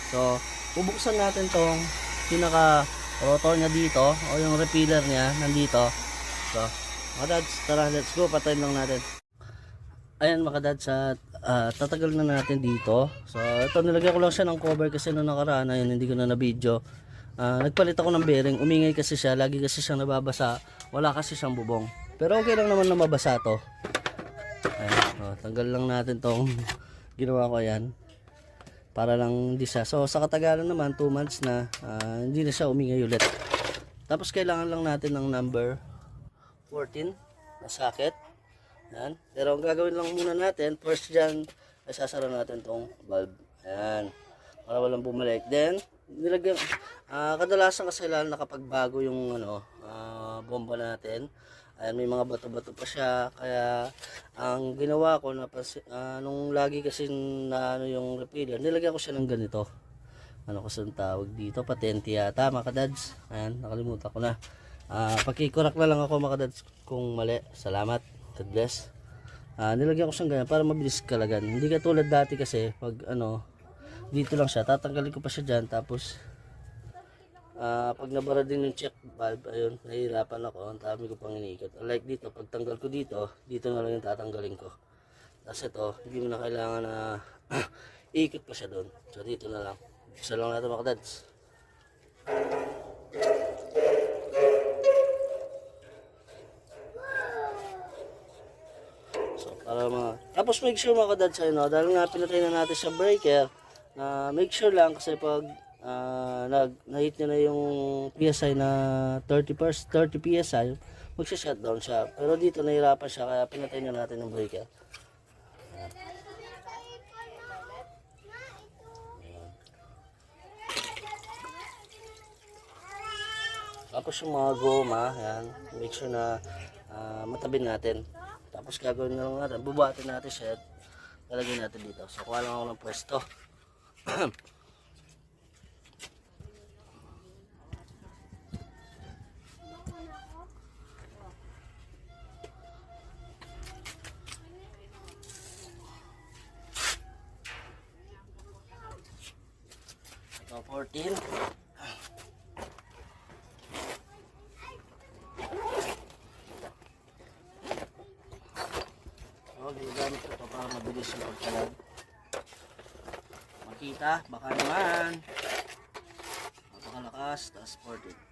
So, bubuksan natin tong pinaka rotor niya dito o yung repealer niya nandito. So, mga dads, tara, let's go, patayin lang natin. Ayan mga dads, tatagal na natin dito. So, ito nilagyan ko lang siya ng cover kasi nung nakaraan, ayun, hindi ko na na-video. Nagpalit ako ng bearing, umingay kasi siya, lagi kasi siyang nababasa, wala kasi siyang bubong. Pero okay lang naman na mabasa to. Ayan, tanggal lang natin tong ginawa ko yan. Para lang hindi siya. So sa katagalan naman 2 months na hindi na siya umingay ulit. Tapos kailangan lang natin ng number 14 na socket. Yan. Pero ang gagawin lang muna natin, first dyan, ay sasara natin tong valve. Ayan. Para walang bumalik. Then, nilagyan, kadalasan kasi lalo nakapagbago yung bomba natin. Ayan, may mga bato-bato pa siya. Kaya, ang ginawa ko, nung lagi kasi na yung repeater, nilagyan ko siya ng ganito. Ano kasi ang tawag dito? Patente yata, mga kadads. Ayan, nakalimutan ko na. Pakikurak na lang ako, mga kadads, kung mali. Salamat. God bless. Nilagyan ko siyang ganyan para mabilis kalagan. Hindi katulad dati kasi, pag dito lang siya, tatanggalin ko pa siya dyan. Tapos, pag nabara din yung check valve, ayun, nahihirapan ako, ang dami ko pang iniikot. Like dito, pag tanggal ko dito, dito na lang yung tatanggalin ko. Tapos ito, hindi mo na kailangan na iikot pa siya doon. So dito na lang. Isa lang natin mga kadads. So para tapos make sure mga kadads, dahil nga pinatay na natin sa breaker, make sure lang kasi pag na-hit niya na yung PSI na 30 PSI, magsha-shutdown siya. Pero dito nahirapan siya kaya pinatay na natin yung breaker. Tapos yung mga goma, yan, make sure na matabi natin. Tapos gagawin na lang natin, bubuhatin natin siya at lalagyan natin dito. So kuha lang ako ng pwesto. So 14. Ginagamit ko ito para mabilis yung pagkalag. Makita, baka naman. Napakalakas, taas 14.